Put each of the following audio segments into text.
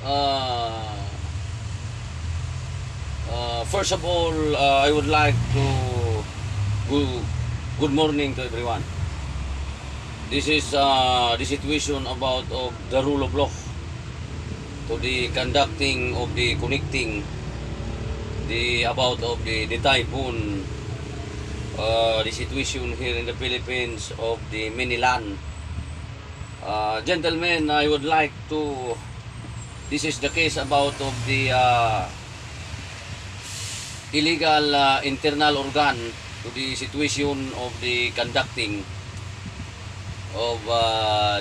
Uh, First of all, I would like to good morning to everyone. This is the situation about of the rule of law to the conducting of the connecting the about of the typhoon, the situation here in the Philippines of the Minilan. Gentlemen, I would like to. This is the case about of the illegal internal organ to the situation of the conducting of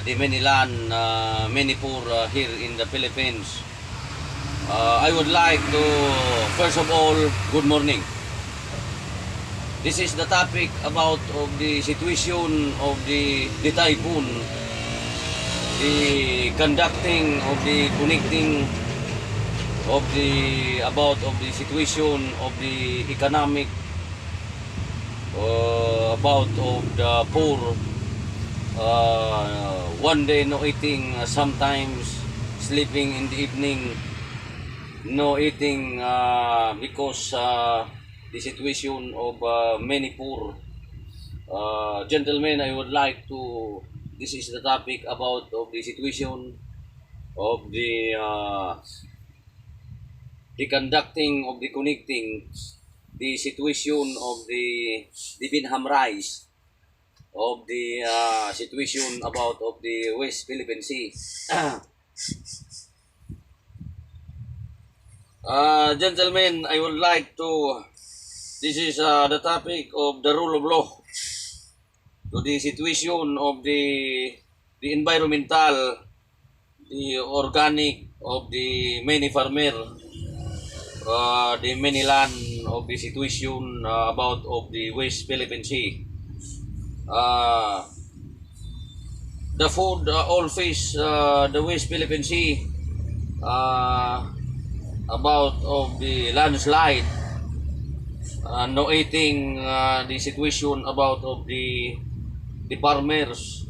the Minilan, Manipur here in the Philippines. I would like to, first of all, good morning. This is the topic about of the situation of the typhoon, the conducting of the connecting of the about of the situation of the economic, about of the poor, one day no eating, sometimes sleeping in the evening, no eating because the situation of many poor. Gentlemen, I would like to, this is the topic about of the situation of the conducting of the connecting, the situation of the Binham Rise, of the situation about of the West Philippine Sea. Gentlemen, I would like to, this is the topic of the rule of law to the situation of the environmental, the organic of the many farmer, the many land of the situation about of the West Philippine Sea. The food, all fish, the West Philippine Sea, about of the landslide, no eating, the situation about of the farmers,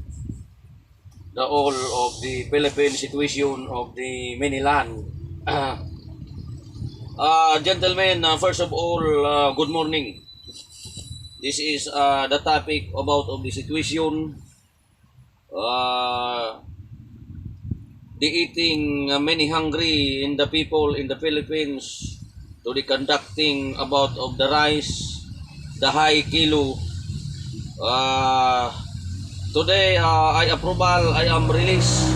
the all of the Philippine situation of the many land. Gentlemen, first of all, good morning. This is the topic about of the situation, the eating, many hungry in the people in the Philippines, to the conducting about of the rice, the high kilo. Today, I approval, I am released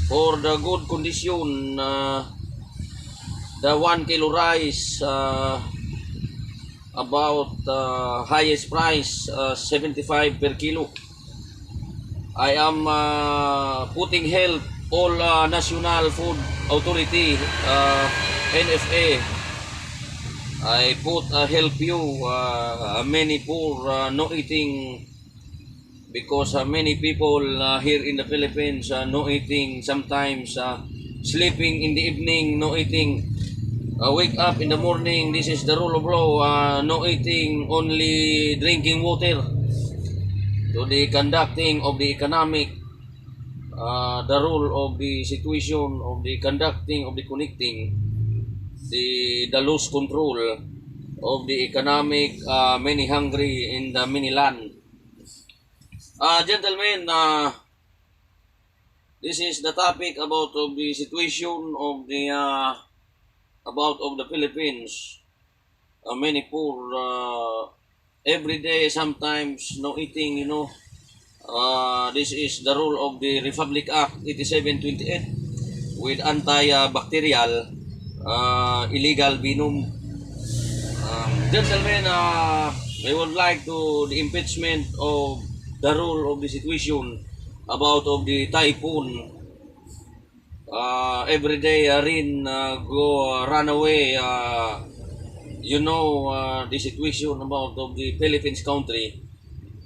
for the good condition, the 1 kilo rice, about highest price, 75 per kilo. I am putting help all National Food Authority, NFA. I put help you, many poor, no eating, because many people here in the Philippines, no eating, sometimes sleeping in the evening, no eating, wake up in the morning, this is the rule of law, no eating, only drinking water, to the conducting of the economic, the rule of the situation of the conducting of the connecting, the loose control of the economic, many hungry in the mini land. Gentlemen, this is the topic about of the situation of the about of the Philippines. Many poor, every day, sometimes no eating, you know. This is the rule of the Republic Act 8728 with antibacterial, illegal venom. Gentlemen, I would like to the impeachment of the rule of the situation about of the typhoon. Every day rain go run away. You know the situation about of the Philippines country,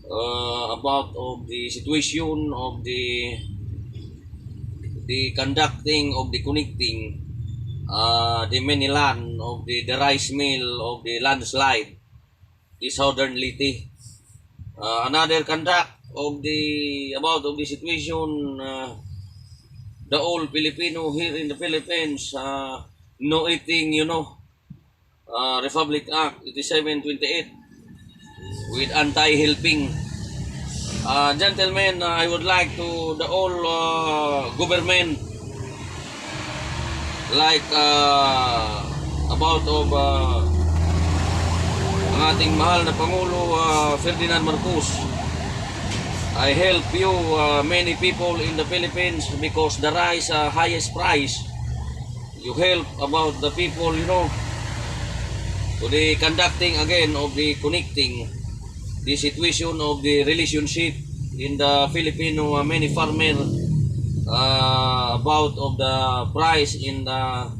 about of the situation of the conducting of the connecting, the many land of the rice mill of the landslide, the southern Leyte. Another conduct of the about of the situation, the old Filipino here in the Philippines, no eating, Republic Act 8728 with anti-helping. Gentlemen, I would like to the all government like about of ang ating mahal na Pangulo Ferdinand Marcos. I help you many people in the Philippines because the rice highest price. You help about the people, to the conducting again of the connecting the situation of the relationship in the Filipino many farmer about of the price in the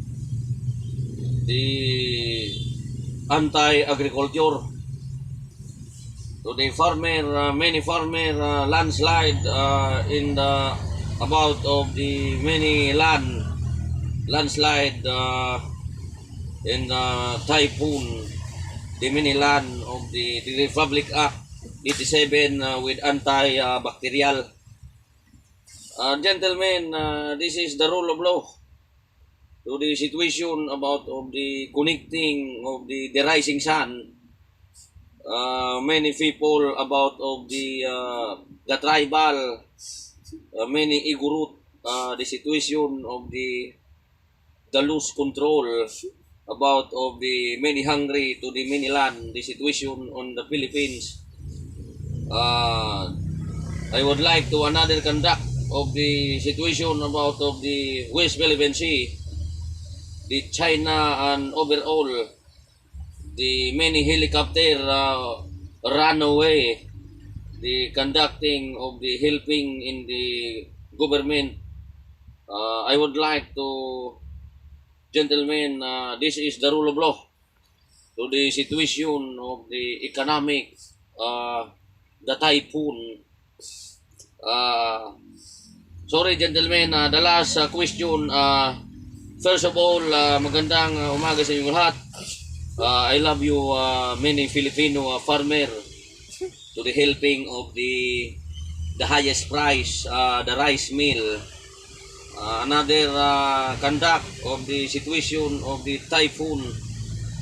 anti-agriculture. To the farmer, many farmer landslide in the about of the many landslide in the typhoon, the many land of the Republic Act 87 with anti-bacterial. Gentlemen, this is the rule of law. To the situation about of the connecting of the rising sun. Many people about of the tribal, many igurut, the situation of the loose control about of the many hungry to the many land, the situation on the Philippines. I would like to another conduct of the situation about of the West Philippine Sea, the China and overall the many helicopter run away, the conducting of the helping in the government. I would like to, gentlemen, this is the rule of law. To the situation of the economic, the typhoon. Sorry gentlemen, the last question. First of all, magandang umaga sa inyong lahat. I love you many Filipino farmer to the helping of the highest price, the rice mill. Another conduct of the situation of the typhoon,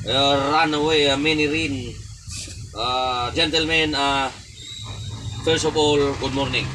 run away many rain. Gentlemen, first of all, good morning.